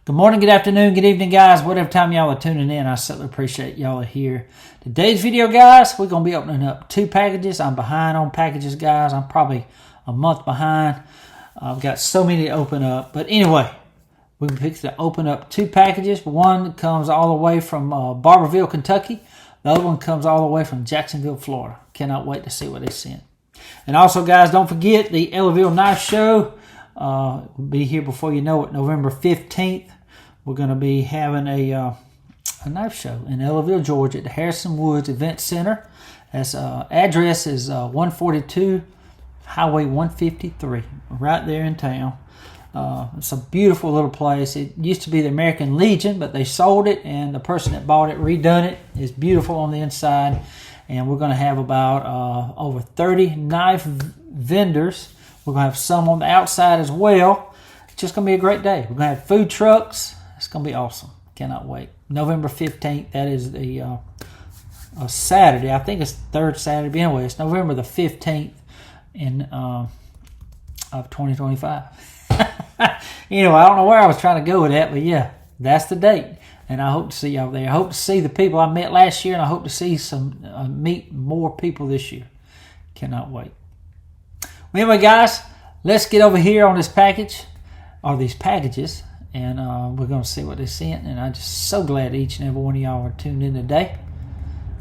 Good morning, good afternoon, good evening, guys. Whatever time y'all are tuning in, I certainly appreciate y'all are here. Today's video, guys, we're going to be opening up 2 packages. I'm behind on packages, guys. I'm probably a month behind. I've got so many to open up. But anyway, we can pick to open up 2 packages. One comes all the way from Barbourville, Kentucky. The other one comes all the way from Jacksonville, Florida. Cannot wait to see what they sent. And also, guys, don't forget the Ellaville Knife Show. Will be here before you know it, November 15th. We're going to be having a knife show in Ellaville, Georgia at the Harrison Woods Event Center. That's address is 142 Highway 153, right there in town. It's a beautiful little place. It used to be the American Legion, but they sold it, and the person that bought it redone it. It's beautiful on the inside, and we're going to have about over 30 knife vendors. We're going to have some on the outside as well. It's just going to be a great day. We're going to have food trucks. It's going to be awesome. Cannot wait. November 15th, that is the Saturday. I think it's the third Saturday. But anyway, it's November the 15th of 2025. Anyway, I don't know where I was trying to go with that, but yeah, that's the date. And I hope to see y'all there. I hope to see the people I met last year, and I hope to see meet more people this year. Cannot wait. Well, anyway, guys, let's get over here on this package, or these packages, and we're going to see what they sent. And I'm just so glad each and every one of y'all are tuned in today,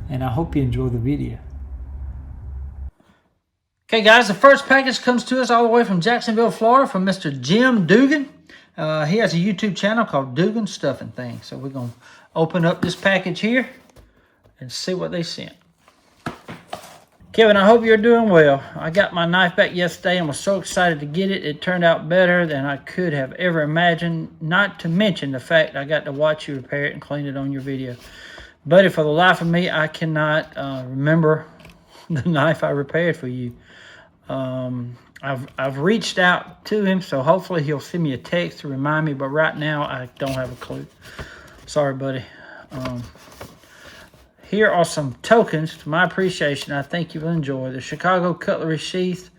and I hope you enjoy the video. Okay, guys, the first package comes to us all the way from Jacksonville, Florida, from Mr. Jim Dugan. He has a YouTube channel called Dugan Stuffing Things. So we're going to open up this package here and see what they sent. Kevin, I hope you're doing well. I got my knife back yesterday and was so excited to get it. It turned out better than I could have ever imagined, not to mention the fact I got to watch you repair it and clean it on your video. Buddy, for the life of me, I cannot remember the knife I repaired for you. I've reached out to him, so hopefully he'll send me a text to remind me, but right now I don't have a clue. Sorry, buddy. Here are some tokens to my appreciation. I think you will enjoy the Chicago cutlery sheath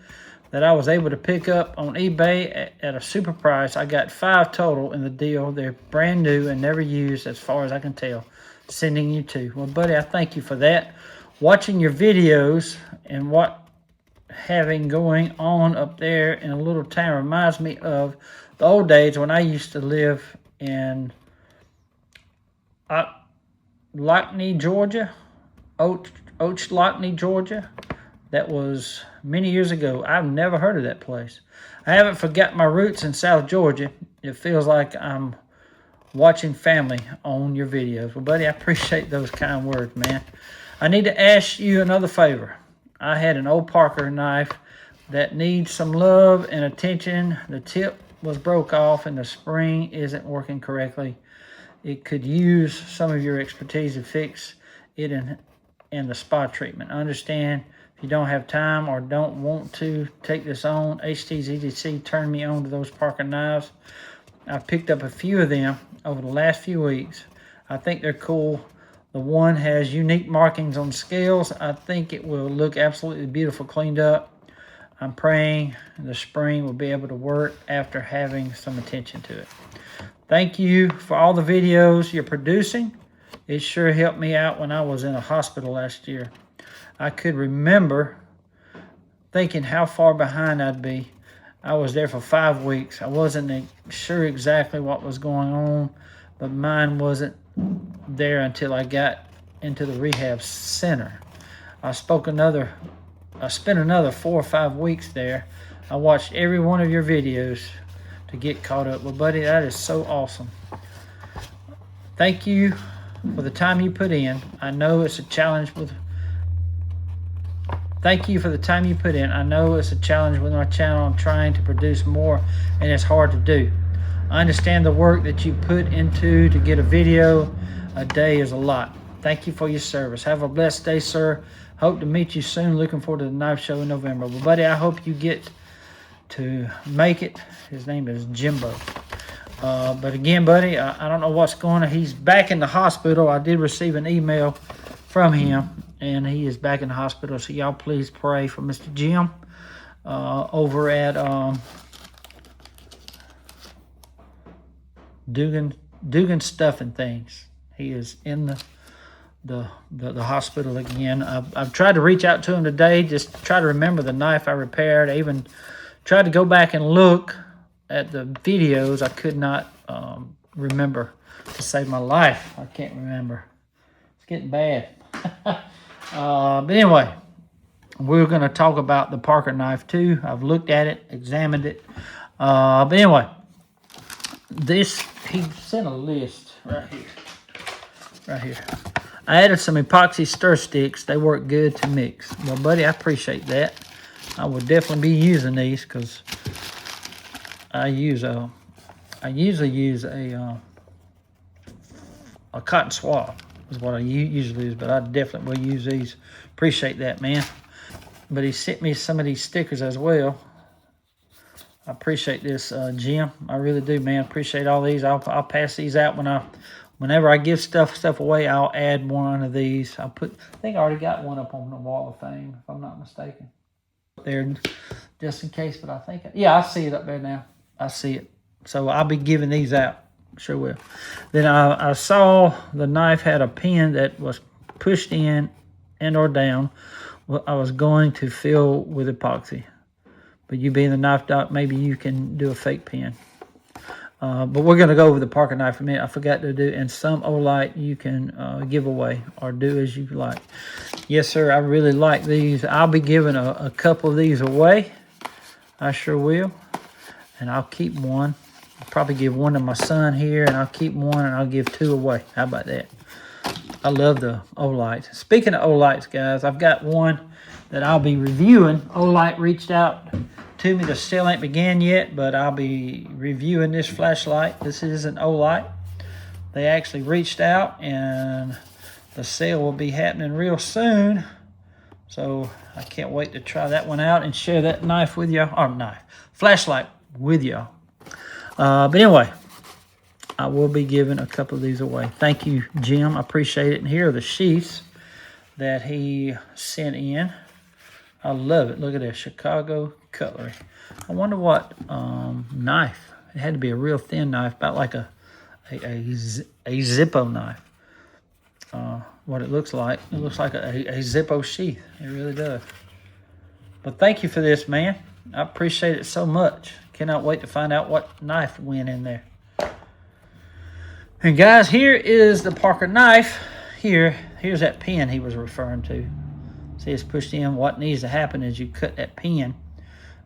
that I was able to pick up on eBay at a super price. I got 5 total in the deal. They're brand new and never used as far as I can tell. Sending you 2. Well, buddy, I thank you for that. Watching your videos and what having going on up there in a little town reminds me of the old days when I used to live in Lockney, Georgia. Lockney, Georgia. That was many years ago. I've never heard of that place. I haven't forgot my roots in South Georgia. It feels like I'm watching family on your videos. Well, buddy, I appreciate those kind words, man. I need to ask you another favor. I had an old Parker knife that needs some love and attention. The tip was broke off and the spring isn't working correctly. It could use some of your expertise to fix it in the spot treatment. I understand if you don't have time or don't want to take this on. HT's EDC turned me on to those Parker knives. I've picked up a few of them over the last few weeks. I think they're cool. The one has unique markings on scales. I think it will look absolutely beautiful cleaned up. I'm praying the spring will be able to work after having some attention to it. Thank you for all the videos you're producing. It sure helped me out when I was in a hospital last year. I could remember thinking how far behind I'd be. I was there for 5 weeks. I wasn't sure exactly what was going on, but mine wasn't there until I got into the rehab center. I spent another 4 or 5 weeks there. I watched every one of your videos to get caught up. Well, buddy, that is so awesome. Thank you for the time you put in. I know it's a challenge with my channel. I'm trying to produce more, and it's hard to do. I understand the work that you put into to get a video a day is a lot. Thank you for your service. Have a blessed day, sir. Hope to meet you soon. Looking forward to the knife show in November. Well, buddy, I hope you get to make it. His name is Jimbo. But again, buddy, I don't know what's going on. He's back in the hospital. I did receive an email from him, and he is back in the hospital. So y'all please pray for Mr. Jim over at Dugan stuffing things. He is in the hospital again. I've tried to reach out to him today, just try to remember the knife I repaired. I even tried to go back and look at the videos. I could not remember to save my life. I can't remember. It's getting bad. But anyway, we're going to talk about the Parker knife too. I've looked at it, examined it. But anyway, he sent a list right here. Right here. I added some epoxy stir sticks. They work good to mix. Well, buddy, I appreciate that. I will definitely be using these because I usually use a cotton swab is what I usually use, but I definitely will use these. Appreciate that, man. But he sent me some of these stickers as well. I appreciate this, Jim. I really do, man. Appreciate all these. I'll pass these out whenever I give stuff away. I'll add one of these. I think I already got one up on the wall of fame, if I'm not mistaken. There, just in case. But I think, yeah, I see it up there now. I see it. So I'll be giving these out. Sure will. Then I saw the knife had a pin that was pushed in and or down. Well, I was going to fill with epoxy. But you being the knife doc, maybe you can do a fake pin. But we're going to go over the Parker knife in a minute. I forgot to do, and some Olight you can give away or do as you like. Yes, sir, I really like these. I'll be giving a couple of these away. I sure will. And I'll keep one. I'll probably give one to my son here, and I'll keep one, and I'll give two away. How about that? I love the Olight. Speaking of Olights, guys, I've got one that I'll be reviewing. Olight reached out to me. The sale ain't began yet, but I'll be reviewing this flashlight. This is an Olight. They actually reached out, and the sale will be happening real soon. So I can't wait to try that one out and share that knife with y'all. Or flashlight with y'all. But anyway, I will be giving a couple of these away. Thank you, Jim. I appreciate it. And here are the sheaths that he sent in. I love it. Look at this, Chicago cutlery. I wonder what knife. It had to be a real thin knife, about like a Zippo knife. What it looks like. It looks like a Zippo sheath. It really does. But thank you for this, man. I appreciate it so much. Cannot wait to find out what knife went in there. And guys, here is the Parker knife. Here's that pin he was referring to. See, it's pushed in. What needs to happen is you cut that pin.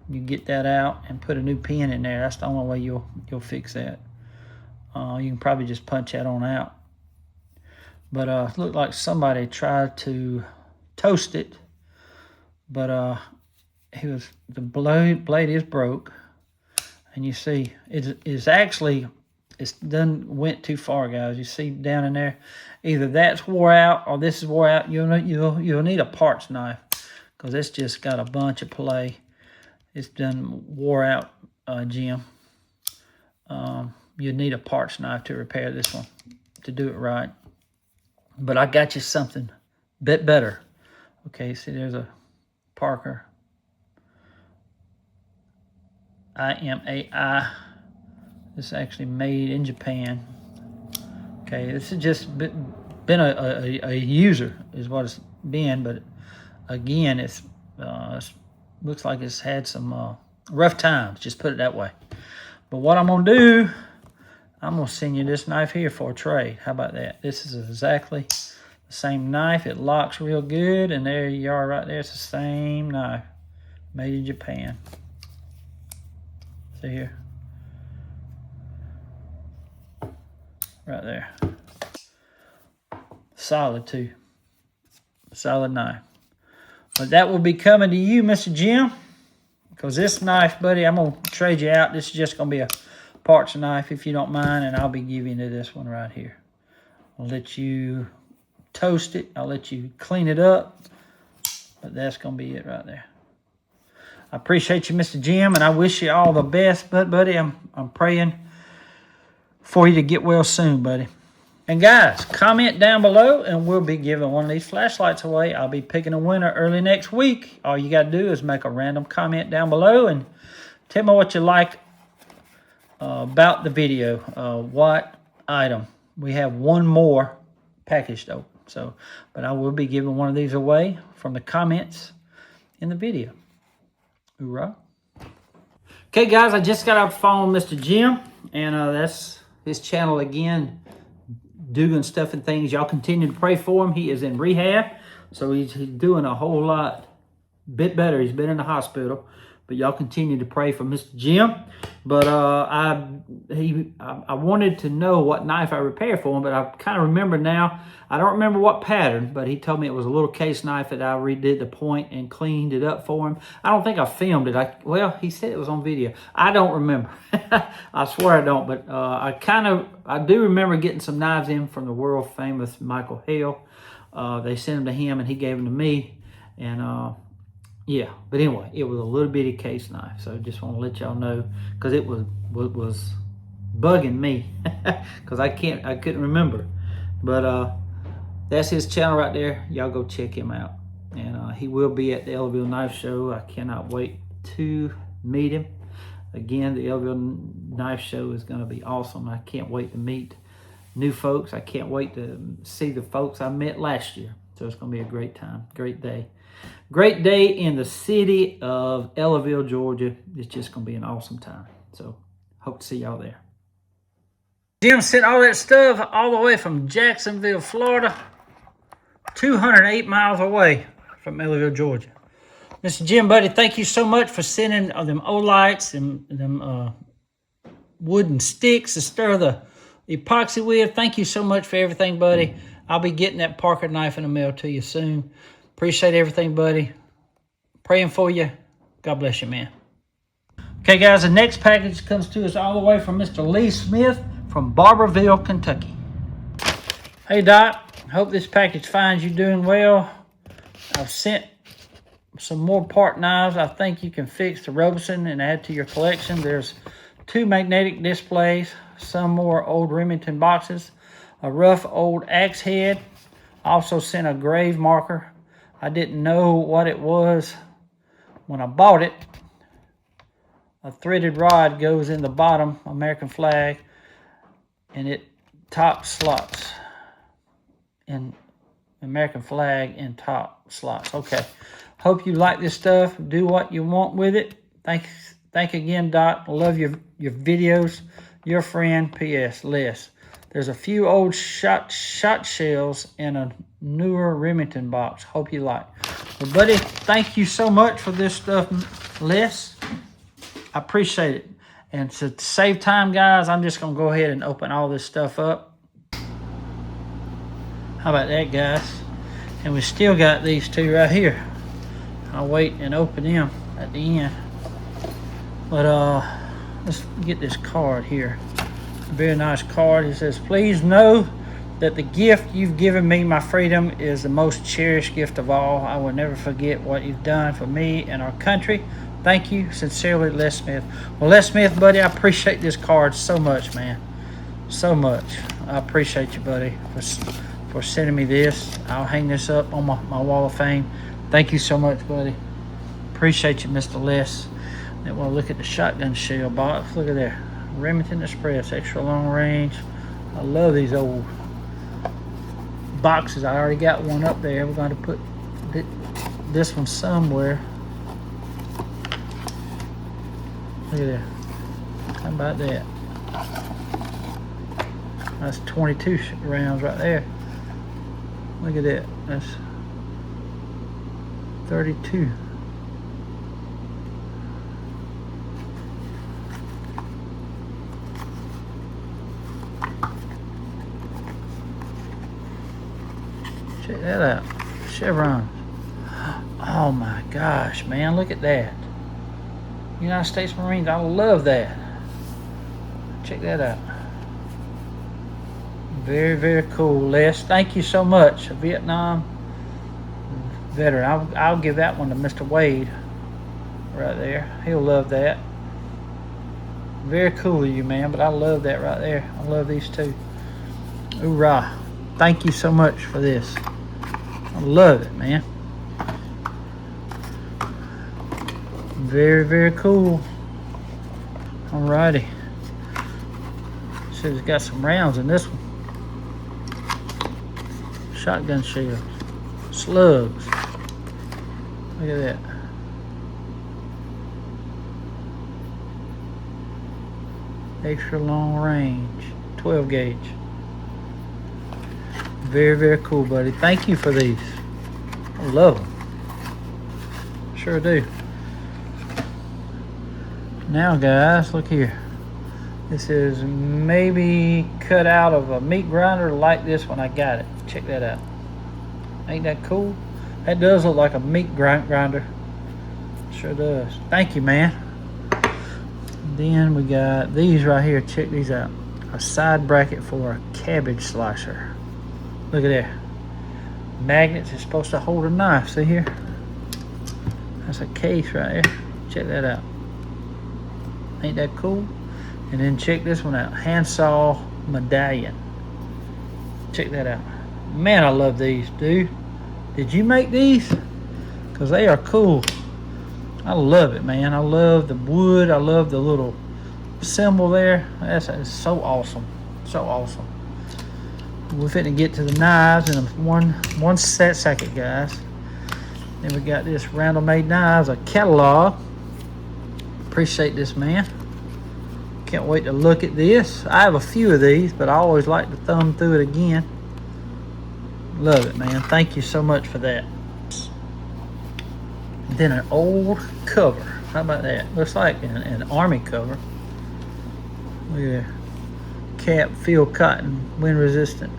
You get that out and put a new pin in there. That's the only way you'll fix that. You can probably just punch that on out. But it looked like somebody tried to toast it. But the blade is broke. And you see, it's went too far, guys. You see down in there, either that's wore out or this is wore out. You'll need a parts knife because it's just got a bunch of play. It's done wore out, Jim. You need a parts knife to repair this one to do it right. But I got you something a bit better. Okay, see, there's a Parker IMAI. This is actually made in Japan. Okay, this has just been a user is what it's been, but again, it looks like it's had some rough times, just put it that way. But what I'm gonna do, I'm gonna send you this knife here for a trade. How about that? This is exactly the same knife. It locks real good, and there you are right there. It's the same knife, made in Japan. See here? Right there. Solid too. Solid knife. But that will be coming to you, Mr. Jim. Because this knife, buddy, I'm going to trade you out. This is just going to be a parts knife, if you don't mind. And I'll be giving you this one right here. I'll let you toast it. I'll let you clean it up. But that's going to be it right there. I appreciate you, Mr. Jim. And I wish you all the best. But, buddy, I'm praying for you to get well soon, buddy. And guys, comment down below and we'll be giving one of these flashlights away. I'll be picking a winner early next week. All you got to do is make a random comment down below and tell me what you like about the video. What item? We have one more package though. So, but I will be giving one of these away from the comments in the video. Hoorah. Okay, guys, I just got off the phone with Mr. Jim, and that's his channel again, Dugan Stuff and Things. Y'all continue to pray for him. He is in rehab, so he's doing a whole bit better. He's been in the hospital, but y'all continue to pray for Mr. Jim. But I wanted to know what knife I repaired for him, but I kind of remember now. I don't remember what pattern, but he told me it was a little case knife that I redid the point and cleaned it up for him. I don't think I filmed it. Well, he said it was on video. I don't remember. I swear I don't, but I do remember getting some knives in from the world famous Michael Hale. They sent them to him and he gave them to me. And yeah, but anyway, it was a little bitty case knife. So just want to let y'all know, because it was bugging me because I couldn't remember. But that's his channel right there. Y'all go check him out. And he will be at the Ellerville Knife Show. I cannot wait to meet him. Again, the Ellerville Knife Show is going to be awesome. I can't wait to meet new folks. I can't wait to see the folks I met last year. So it's going to be a great time, great day. Great day in the city of Ellerville, Georgia. It's just going to be an awesome time. So hope to see y'all there. Jim sent all that stuff all the way from Jacksonville, Florida, 208 miles away from Ellerville, Georgia. Mr. Jim, buddy, thank you so much for sending them Olites and them wooden sticks to stir the epoxy with. Thank you so much for everything, buddy. I'll be getting that Parker knife in the mail to you soon. Appreciate everything, buddy. Praying for you. God bless you, man. Okay, guys, the next package comes to us all the way from Mr. Lee Smith from Barbourville, Kentucky. Hey, Doc. Hope this package finds you doing well. I've sent some more part knives I think you can fix to Robeson and add to your collection. There's 2 magnetic displays, some more old Remington boxes, a rough old axe head. I also sent a grave marker. I didn't know what it was when I bought it. A threaded rod goes in the bottom, American flag, and it top slots in American flag in top slots. Okay. Hope you like this stuff. Do what you want with it. Thank again, Doc. Love your videos. Your friend, P.S. Les. There's a few old shot shells in a newer Remington box. Hope you like. Well, buddy, thank you so much for this stuff, Les. I appreciate it. And to save time, guys, I'm just going to go ahead and open all this stuff up. How about that, guys? And we still got these 2 right here. I'll wait and open them at the end. But let's get this card here. Very nice card. It says, please know that the gift you've given me, my freedom, is the most cherished gift of all. I will never forget what you've done for me and our country. Thank you. Sincerely, Les Smith. Well, Les Smith, buddy, I appreciate this card so much, man. So much. I appreciate you, buddy, for sending me this. I'll hang this up on my wall of fame. Thank you so much, buddy. Appreciate you, Mr. Les. Then we'll look at the shotgun shell box. Look at there. Remington Express, extra long range. I love these old boxes. I already got one up there. We're going to put this one somewhere. Look at that. How about that? That's 22 rounds right there. Look at that. That's 32. Check that out. Chevrons. Oh my gosh, man. Look at that. United States Marines. I love that. Check that out. Very, very cool, Les. Thank you so much. A Vietnam veteran. I'll give that one to Mr. Wade right there. He'll love that. Very cool of you, man, but I love that right there. I love these 2. Hoorah. Thank you so much for this. I love it, man. Very, very cool. Alrighty. See, it's got some rounds in this one. Shotgun shells. Slugs. Look at that. Extra long range. 12 gauge. Very, very cool, buddy. Thank you for these. I love them. Sure do. Now, guys, look here. This is maybe cut out of a meat grinder like this when I got it. Check that out. Ain't that cool? That does look like a meat grinder. Sure does. Thank you, man. Then we got these right here. Check these out. A side bracket for a cabbage slicer. Look at that. Magnets is supposed to hold a knife. See here? That's a case right there. Check that out. Ain't that cool? And then check this one out. Handsaw medallion. Check that out. Man, I love these, dude. Did you make these? Because they are cool. I love it, man. I love the wood. I love the little symbol there. That's so awesome. So awesome. We're fitting to get to the knives in one second, guys. Then we got this Randall Made Knives, a catalog. Appreciate this, man. Can't wait to look at this. I have a few of these, but I always like to thumb through it again. Love it, man. Thank you so much for that. Then an old cover. How about that? Looks like an army cover. Look at that. Cap, field cotton, wind resistant.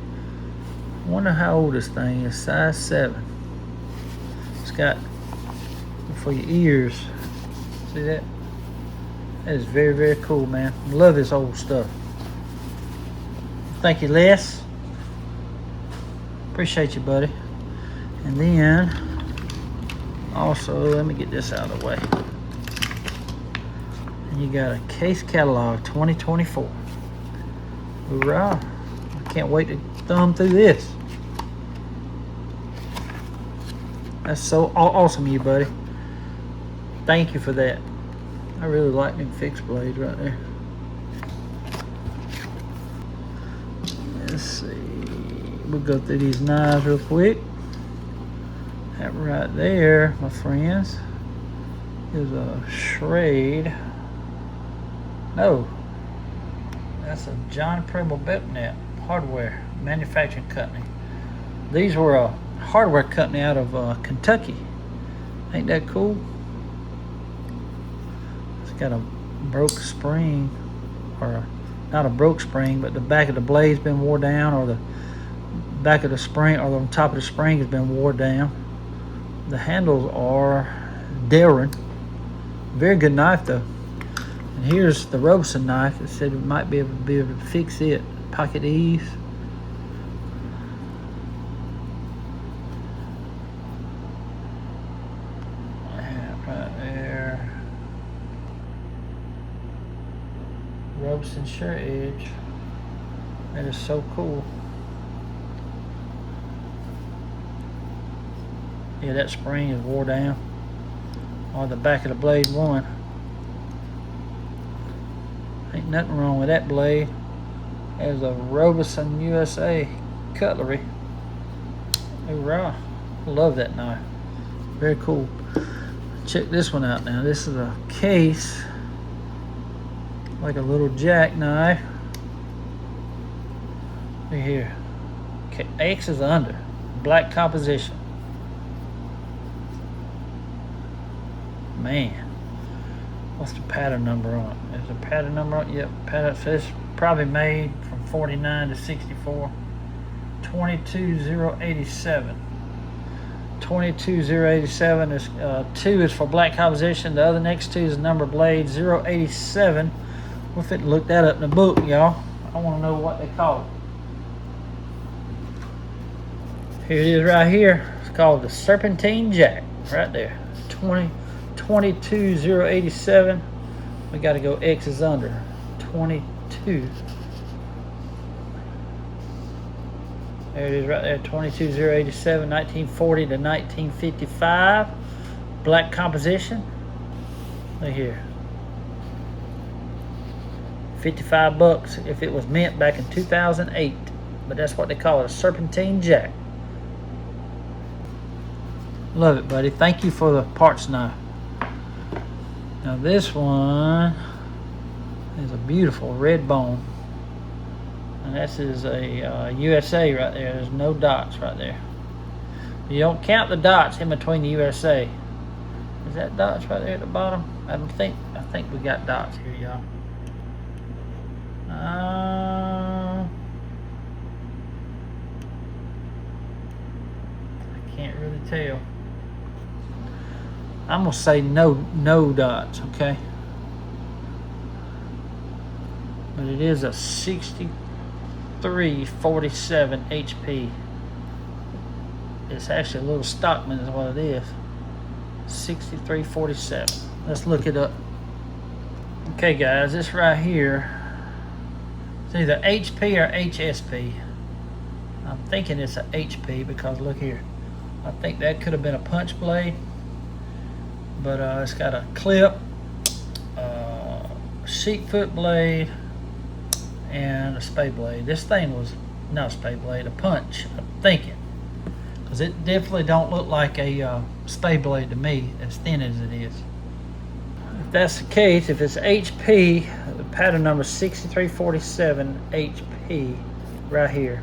Wonder how old this thing is. Size 7. It's got for your ears. See that? That is very, very cool, man. Love this old stuff. Thank you, Les. Appreciate you, buddy. And then also, let me get this out of the way. And you got a case catalog 2024. Hoorah. I can't wait to thumb through this. That's so awesome, you buddy. Thank you for that. I really like them fixed blades right there. Let's see. We'll go through these knives real quick. That right there, my friends, is a Schrade. No. That's a John Pringle Belknap hardware manufacturing company. These were a hardware company out of Kentucky. Ain't that cool? It's got a broke spring, or not a broke spring, but the back of the blade's been wore down, or the back of the spring, or the top of the spring has been wore down. The handles are Darren. Very good knife though. And here's the Robeson knife. It said it might be able to fix it. Pocket ease. Right there. Robeson sure edge. That is so cool. Yeah, that spring is wore down. Or the back of the blade one. Ain't nothing wrong with that blade. There's a Robeson USA cutlery. Hoorah. Love that knife. Very cool. Check this one out now. This is a case. Like a little jackknife. Look here. X is under. Black composition. Man. What's the pattern number on it? There's a pattern number on it. Yep, pattern. So it's probably made from 49 to 64. 22087. 22087 is 2 is for black composition. The other next 2 is number blade 087. We'll fit to look that up in the book, y'all. I want to know what they call it. Here it is right here. It's called the Serpentine Jack. Right there. 22087. We got to go X is under 22. There it is right there. 22087, 1940 to 1955. Black composition. Look here. $55 if it was mint back in 2008. But that's what they call it, a serpentine jack. Love it, buddy. Thank you for the parts knife. Now this one is a beautiful red bone. And this is a USA right there. There's no dots right there. You don't count the dots in between the USA. Is that dots right there at the bottom? I think we got dots here, y'all. I can't really tell. I'm gonna say no dots, okay? But it is a 6347 HP. It's actually a little Stockman is what it is. 6347. Let's look it up. Okay guys, this right here, it's either HP or HSP. I'm thinking it's a HP because look here. I think that could have been a punch blade. But it's got a clip, sheet foot blade, and a spade blade. This thing was not a spade blade, a punch, I'm thinking. Because it definitely don't look like a spade blade to me, as thin as it is. If that's the case, if it's HP, the pattern number 6347 HP right here.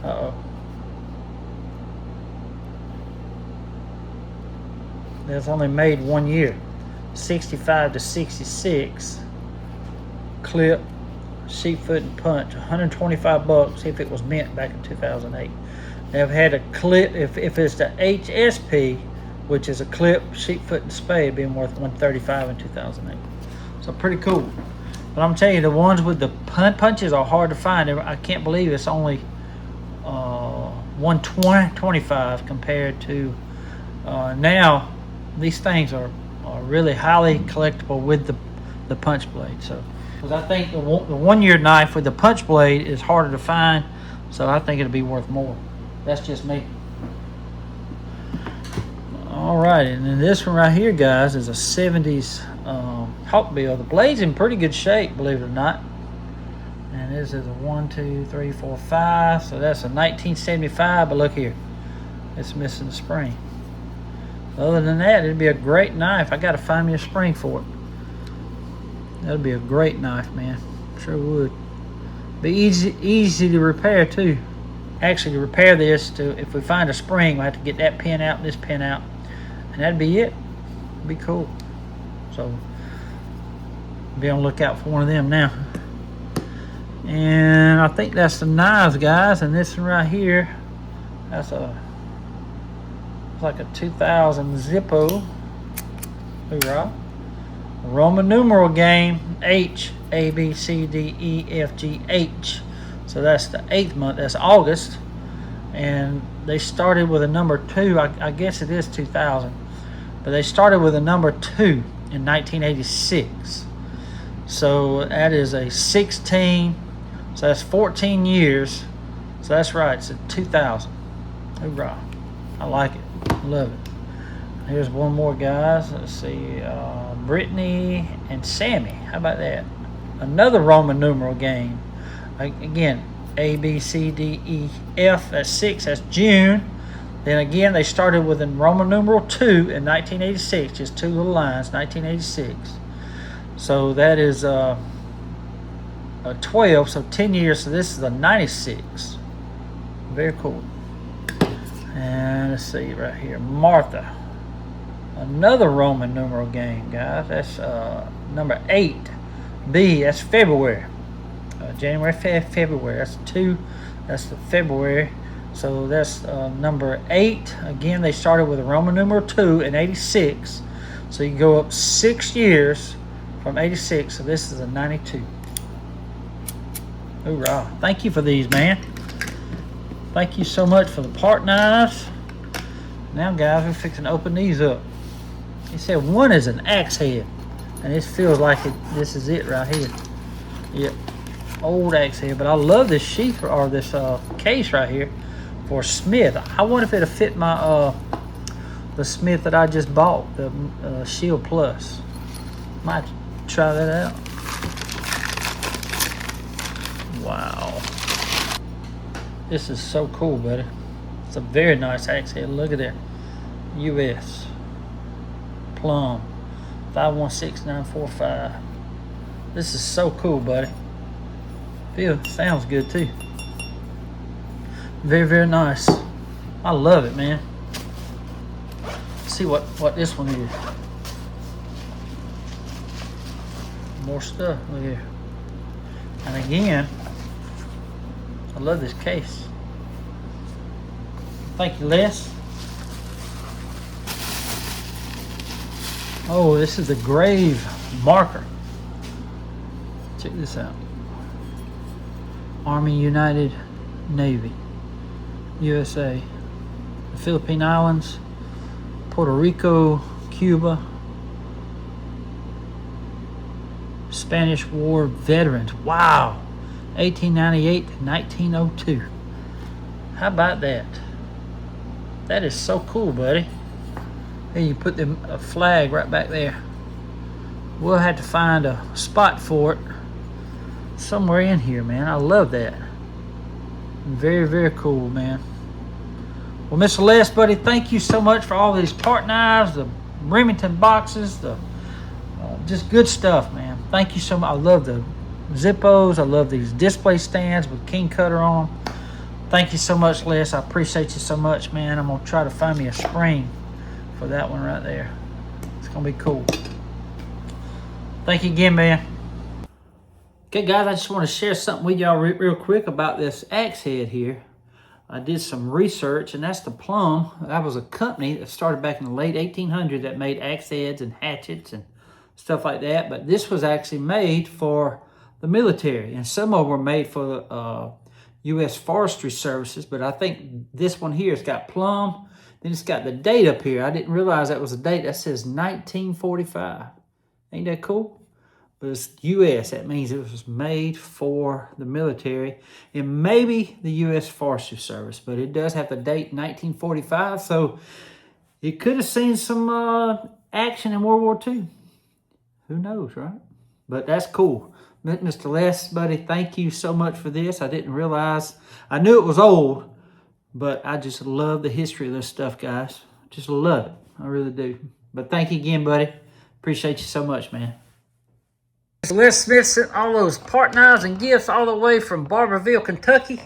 Uh-oh. That's only made 1 year. 65 to 66. Clip, sheet foot and punch. $125 if it was mint back in 2008. They've had a clip, if it's the HSP, which is a clip, sheet foot and spade, being worth $135 in 2008. So pretty cool. But I'm telling you, the ones with the punches are hard to find. I can't believe it's only $125 compared to now. These things are really highly collectible with the punch blade. So, because I think the 1 year knife with the punch blade is harder to find, so I think it'll be worth more. That's just me. All right, and then this one right here, guys, is a 70s Hawkbill. The blade's in pretty good shape, believe it or not. And this is a 1, 2, 3, 4, 5. So that's a 1975. But look here, it's missing the spring. Other than that, it'd be a great knife. I got to find me a spring for it. That'd be a great knife, man. Sure would. Be easy to repair too. Actually, to repair this, if we find a spring, we have to get that pin out and this pin out, and that'd be it. It'd be cool. So be on the lookout for one of them now. And I think that's the knives, guys. And this one right here, that's like a 2000 Zippo. Hoorah. Roman numeral game, H, A, B, C, D, E, F, G, H. So that's the 8th month, that's August. And they started with a number 2, I guess it is 2000. But they started with a number 2 in 1986. So that is a 16, so that's 14 years. So that's right, it's a 2000. Hoorah. I like it. Love it. Here's one more, guys. Let's see. Brittany and Sammy. How about that? Another Roman numeral game. Again, A, B, C, D, E, F. That's 6. That's June. Then again, they started with a Roman numeral 2 in 1986. Just 2 little lines, 1986. So that is a 12. So 10 years. So this is a 96. Very cool. And let's see right here, Martha. Another Roman numeral game, guys. That's number 8. B, that's February. January, February. That's 2. That's the February. So that's number 8. Again, they started with a Roman numeral 2 in 86. So you go up 6 years from 86. So this is a 92. Hoorah. Thank you for these, man. Thank you so much for the part knives. Now, guys, we're fixing to open these up. He said one is an axe head, and this feels like this is it right here. Yep, old axe head. But I love this sheath or this case right here for Smith. I wonder if it'll fit my the Smith that I just bought, the Shield Plus. Might try that out. Wow. This is so cool, buddy. It's a very nice axe head. Look at that. US. Plum. 516945. This is so cool, buddy. Sounds good too. Very, very nice. I love it, man. Let's see what this one is. More stuff. Look here. And again, I love this case. Thank you, Les. Oh, this is the grave marker. Check this out. Army United Navy, USA, the Philippine Islands, Puerto Rico, Cuba, Spanish War veterans. Wow, 1898 to 1902. How about that? That is so cool, buddy. Hey, you put a flag right back there. We'll have to find a spot for it somewhere in here, man. I love that. Very, very cool, man. Well, Mr. Les, buddy, thank you so much for all these part knives, the Remington boxes, the just good stuff, man. Thank you so much. I love the Zippos. I love these display stands with King Cutter on them. Thank you so much, Les. I appreciate you so much, man. I'm going to try to find me a spring for that one right there. It's going to be cool. Thank you again, man. Okay, guys, I just want to share something with y'all real quick about this axe head here. I did some research, and that's the Plum. That was a company that started back in the late 1800s that made axe heads and hatchets and stuff like that. But this was actually made for the military, and some of them were made for the U.S. Forestry Services. But I think this one here has got Plum. Then it's got the date up here. I didn't realize that was a date. That says 1945. Ain't that cool? But it's U.S. That means it was made for the military and maybe the U.S. Forestry Service. But it does have the date 1945. So it could have seen some action in World War II. Who knows, right? But that's cool. Mr. Les, buddy, thank you so much for this. I didn't realize. I knew it was old, but I just love the history of this stuff, guys. Just love it. I really do. But thank you again, buddy. Appreciate you so much, man. Les Smith sent all those part knives and gifts all the way from Barbourville, Kentucky,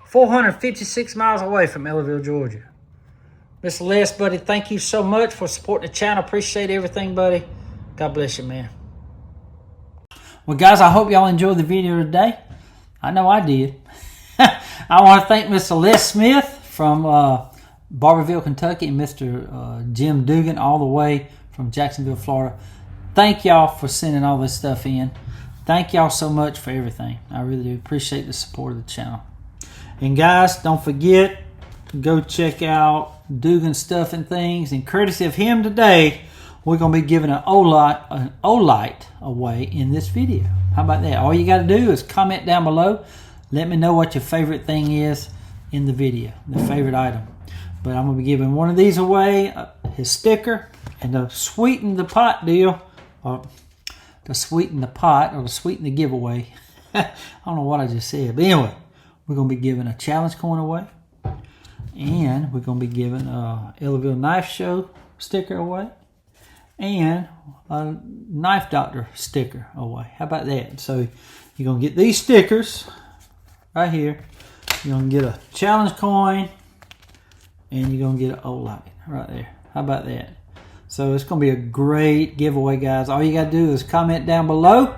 456 miles away from Ellerville, Georgia. Mr. Les, buddy, thank you so much for supporting the channel. Appreciate everything, buddy. God bless you, man. Well, guys, I hope y'all enjoyed the video today. I know I did. I want to thank Mr. Les Smith from Barbourville, Kentucky, and Mr. Jim Dugan all the way from Jacksonville, Florida. Thank y'all for sending all this stuff in. Thank y'all so much for everything. I really do appreciate the support of the channel. And guys, don't forget to go check out Dugan's Stuff and Things. And courtesy of him today, we're going to be giving an Olight away in this video. How about that? All you got to do is comment down below. Let me know what your favorite thing is in the video, the favorite item. But I'm going to be giving one of these away, his sticker, and the Sweeten the Pot deal. Or to sweeten the pot, or to sweeten the giveaway. I don't know what I just said. But anyway, we're going to be giving a challenge coin away. And we're going to be giving a Ellerville Knife Show sticker away. And a Knife Doctor sticker away. How about that? So you're going to get these stickers right here. You're going to get a challenge coin. And you're going to get an Olight right there. How about that? So it's going to be a great giveaway, guys. All you got to do is comment down below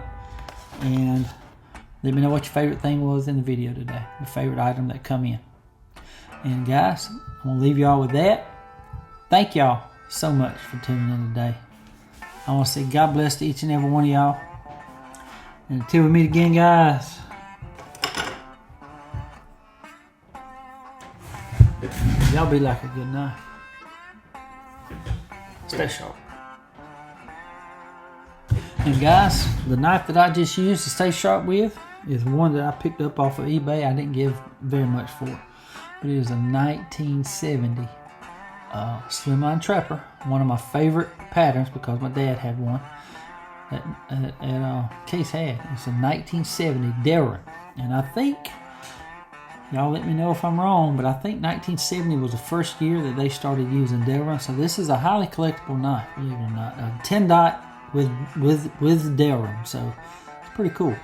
and let me know what your favorite thing was in the video today. Your favorite item that come in. And guys, I'm going to leave y'all with that. Thank y'all so much for tuning in today. I want to say God bless to each and every one of y'all. And until we meet again, guys. Y'all be like a good knife. Stay sharp. And guys, the knife that I just used to stay sharp with is one that I picked up off of eBay. I didn't give very much for it. But it is a 1970 Slimline Trapper. One of my favorite patterns because my dad had one that Case had. It's a 1970 Darren. And I think, y'all let me know if I'm wrong, but I think 1970 was the first year that they started using Delrin. So this is a highly collectible knife, believe it or not. A 10 dot with Delrin. So it's pretty cool.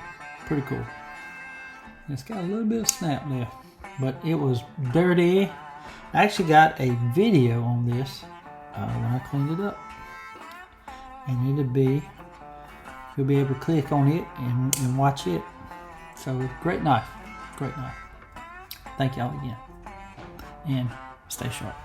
Pretty cool. It's got a little bit of snap there, but it was dirty. I actually got a video on this when I cleaned it up, and you'll be able to click on it and watch it. So great knife, great knife. Thank y'all again, and stay sharp.